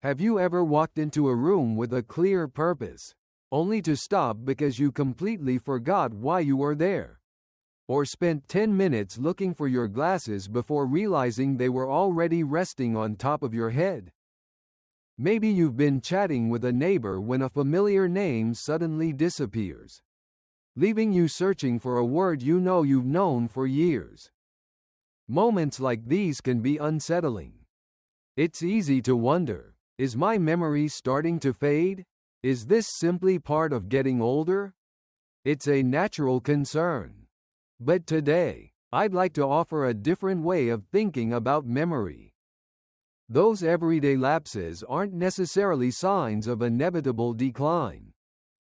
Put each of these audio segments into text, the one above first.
Have you ever walked into a room with a clear purpose, only to stop because you completely forgot why you were there? Or spent 10 minutes looking for your glasses before realizing they were already resting on top of your head? Maybe you've been chatting with a neighbor when a familiar name suddenly disappears, leaving you searching for a word you know you've known for years. Moments like these can be unsettling. It's easy to wonder, is my memory starting to fade? Is this simply part of getting older? It's a natural concern. But today, I'd like to offer a different way of thinking about memory. Those everyday lapses aren't necessarily signs of inevitable decline.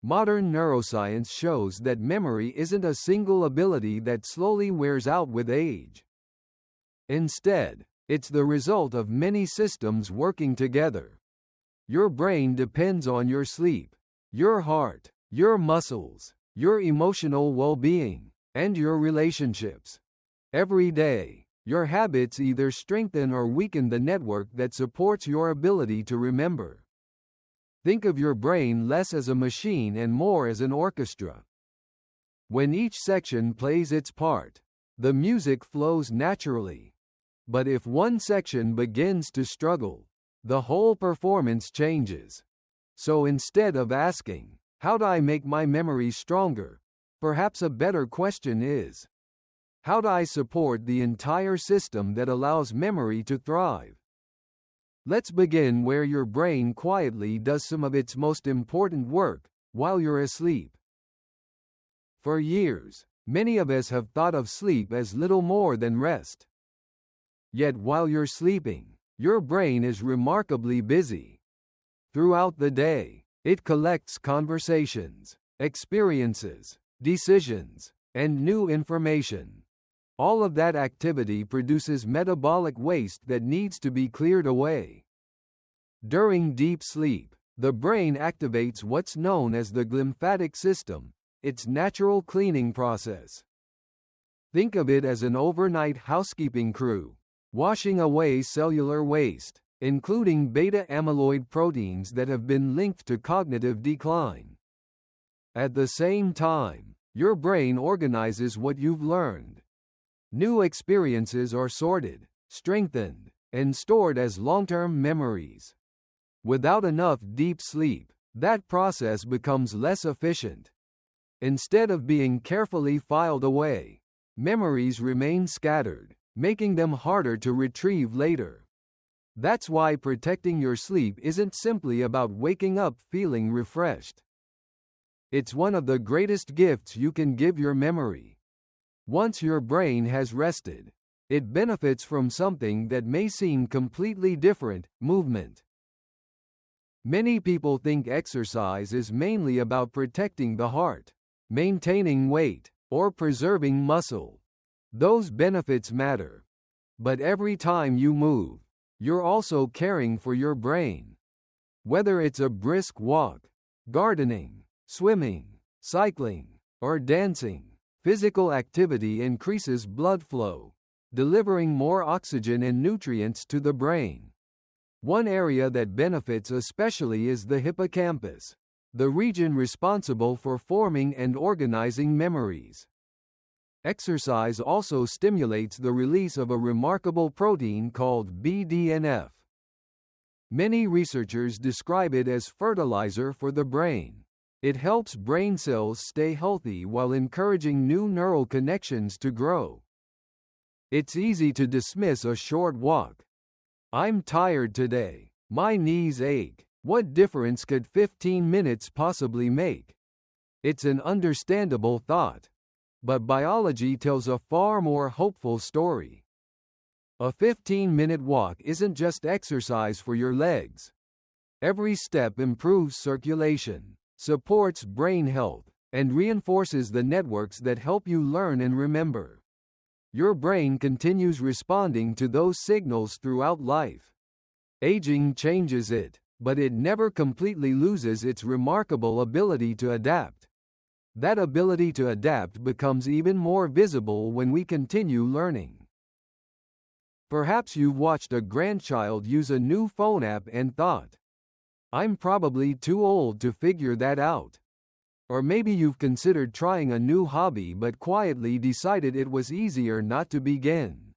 Modern neuroscience shows that memory isn't a single ability that slowly wears out with age. Instead, it's the result of many systems working together. Your brain depends on your sleep, your heart, your muscles, your emotional well-being, and your relationships. Every day, your habits either strengthen or weaken the network that supports your ability to remember. Think of your brain less as a machine and more as an orchestra. When each section plays its part, the music flows naturally. But if one section begins to struggle, the whole performance changes. So instead of asking, how do I make my memory stronger? Perhaps a better question is, how do I support the entire system that allows memory to thrive? Let's begin where your brain quietly does some of its most important work, while you're asleep. For years, many of us have thought of sleep as little more than rest. Yet while you're sleeping, your brain is remarkably busy. Throughout the day, it collects conversations, experiences, decisions, and new information. All of that activity produces metabolic waste that needs to be cleared away. During deep sleep, the brain activates what's known as the glymphatic system, its natural cleaning process. Think of it as an overnight housekeeping crew, washing away cellular waste, including beta-amyloid proteins that have been linked to cognitive decline. At the same time, your brain organizes what you've learned. New experiences are sorted, strengthened, and stored as long-term memories. Without enough deep sleep, that process becomes less efficient. Instead of being carefully filed away, memories remain scattered, making them harder to retrieve later. That's why protecting your sleep isn't simply about waking up feeling refreshed. It's one of the greatest gifts you can give your memory. Once your brain has rested, it benefits from something that may seem completely different: movement. Many people think exercise is mainly about protecting the heart, maintaining weight, or preserving muscle. Those benefits matter. But every time you move, you're also caring for your brain. Whether it's a brisk walk, gardening, swimming, cycling, or dancing, physical activity increases blood flow, delivering more oxygen and nutrients to the brain. One area that benefits especially is the hippocampus, the region responsible for forming and organizing memories. Exercise also stimulates the release of a remarkable protein called BDNF. Many researchers describe it as fertilizer for the brain. It helps brain cells stay healthy while encouraging new neural connections to grow. It's easy to dismiss a short walk. I'm tired today. My knees ache. What difference could 15 minutes possibly make? It's an understandable thought. But biology tells a far more hopeful story. A 15-minute walk isn't just exercise for your legs. Every step improves circulation, supports brain health, and reinforces the networks that help you learn and remember. Your brain continues responding to those signals throughout life. Aging changes it, but it never completely loses its remarkable ability to adapt. That ability to adapt becomes even more visible when we continue learning. Perhaps you've watched a grandchild use a new phone app and thought, I'm probably too old to figure that out. Or maybe you've considered trying a new hobby but quietly decided it was easier not to begin.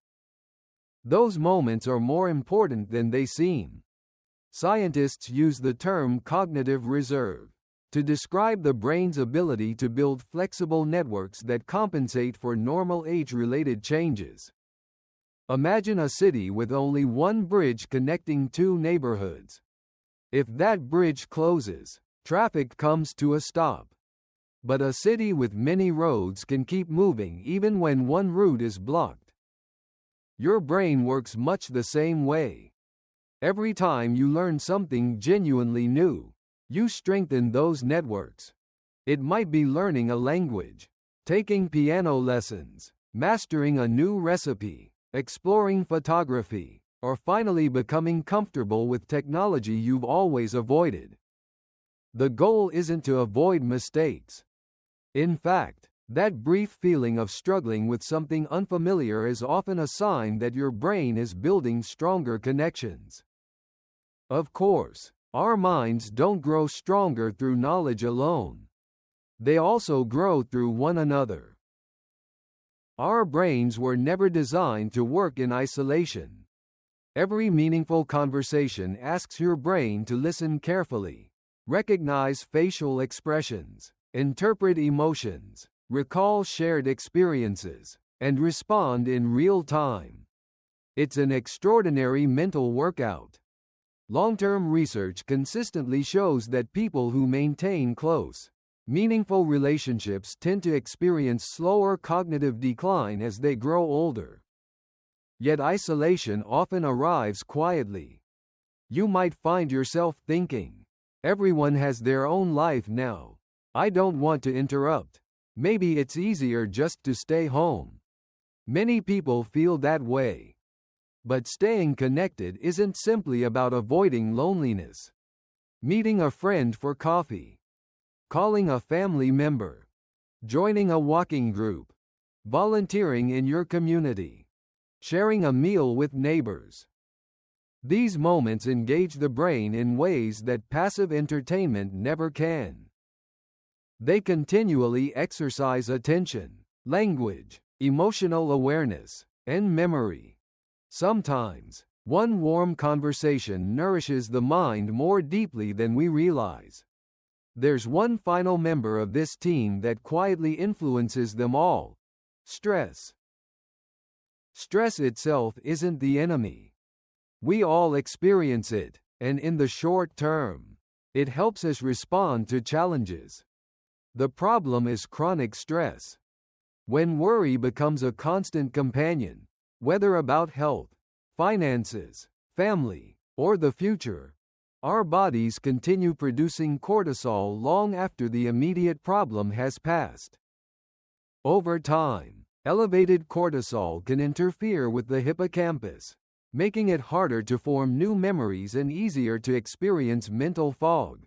Those moments are more important than they seem. Scientists use the term cognitive reserve to describe the brain's ability to build flexible networks that compensate for normal age-related changes. Imagine a city with only one bridge connecting two neighborhoods. If that bridge closes, traffic comes to a stop. But a city with many roads can keep moving even when one route is blocked. Your brain works much the same way. Every time you learn something genuinely new, you strengthen those networks. It might be learning a language, taking piano lessons, mastering a new recipe, exploring photography, or finally becoming comfortable with technology you've always avoided. The goal isn't to avoid mistakes. In fact, that brief feeling of struggling with something unfamiliar is often a sign that your brain is building stronger connections. Of course, our minds don't grow stronger through knowledge alone. They also grow through one another. Our brains were never designed to work in isolation. Every meaningful conversation asks your brain to listen carefully, recognize facial expressions, interpret emotions, recall shared experiences, and respond in real time. It's an extraordinary mental workout. Long-term research consistently shows that people who maintain close, meaningful relationships tend to experience slower cognitive decline as they grow older. Yet isolation often arrives quietly. You might find yourself thinking, everyone has their own life now. I don't want to interrupt. Maybe it's easier just to stay home. Many people feel that way. But staying connected isn't simply about avoiding loneliness. Meeting a friend for coffee, calling a family member, joining a walking group, volunteering in your community, sharing a meal with neighbors. These moments engage the brain in ways that passive entertainment never can. They continually exercise attention, language, emotional awareness, and memory. Sometimes, one warm conversation nourishes the mind more deeply than we realize. There's one final member of this team that quietly influences them all: stress. Stress itself isn't the enemy. We all experience it, and in the short term, it helps us respond to challenges. The problem is chronic stress. When worry becomes a constant companion, whether about health, finances, family, or the future, our bodies continue producing cortisol long after the immediate problem has passed. Over time, elevated cortisol can interfere with the hippocampus, making it harder to form new memories and easier to experience mental fog.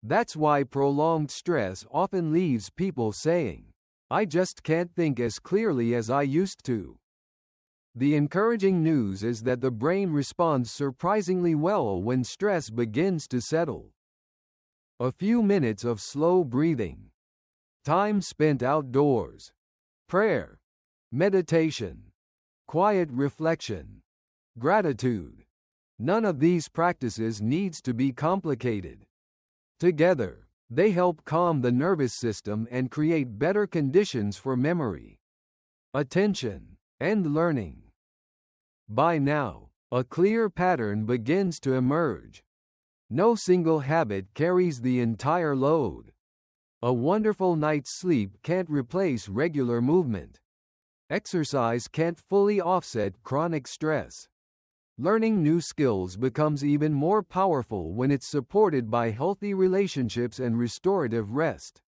That's why prolonged stress often leaves people saying, I just can't think as clearly as I used to. The encouraging news is that the brain responds surprisingly well when stress begins to settle. A few minutes of slow breathing, time spent outdoors, prayer, meditation, quiet reflection, gratitude. None of these practices needs to be complicated. Together, they help calm the nervous system and create better conditions for memory, attention, and learning. By now, a clear pattern begins to emerge. No single habit carries the entire load. A wonderful night's sleep can't replace regular movement. Exercise can't fully offset chronic stress. Learning new skills becomes even more powerful when it's supported by healthy relationships and restorative rest.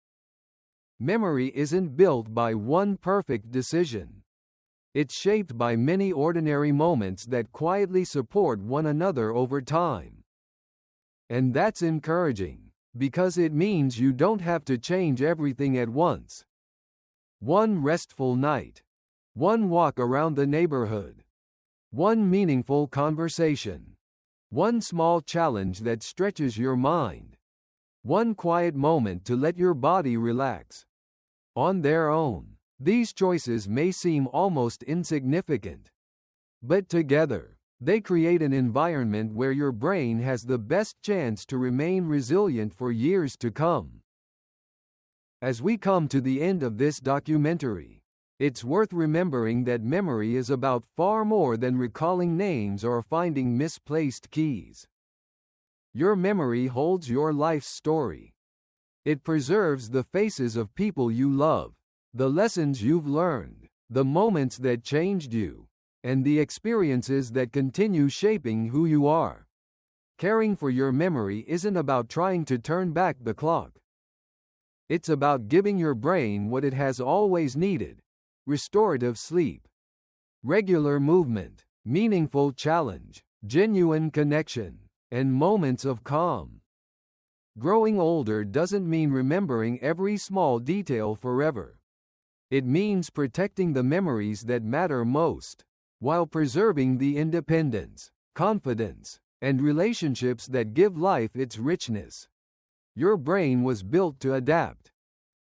Memory isn't built by one perfect decision. It's shaped by many ordinary moments that quietly support one another over time. And that's encouraging, because it means you don't have to change everything at once. One restful night, one walk around the neighborhood, One meaningful conversation. One small challenge that stretches your mind. One quiet moment to let your body relax. On their own, these choices may seem almost insignificant. But together, they create an environment where your brain has the best chance to remain resilient for years to come. As we come to the end of this documentary, it's worth remembering that memory is about far more than recalling names or finding misplaced keys. Your memory holds your life's story. It preserves the faces of people you love, the lessons you've learned, the moments that changed you, and the experiences that continue shaping who you are. Caring for your memory isn't about trying to turn back the clock. It's about giving your brain what it has always needed: restorative sleep, regular movement, meaningful challenge, genuine connection, and moments of calm. Growing older doesn't mean remembering every small detail forever. It means protecting the memories that matter most, while preserving the independence, confidence, and relationships that give life its richness. Your brain was built to adapt.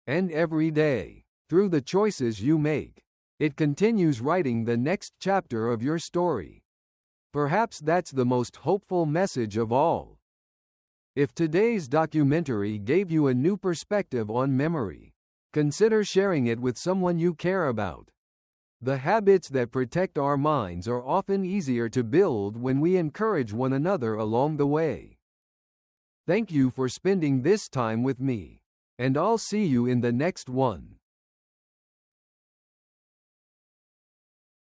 And every day, through the choices you make, it continues writing the next chapter of your story. Perhaps that's the most hopeful message of all. If today's documentary gave you a new perspective on memory, consider sharing it with someone you care about. The habits that protect our minds are often easier to build when we encourage one another along the way. Thank you for spending this time with me, and I'll see you in the next one.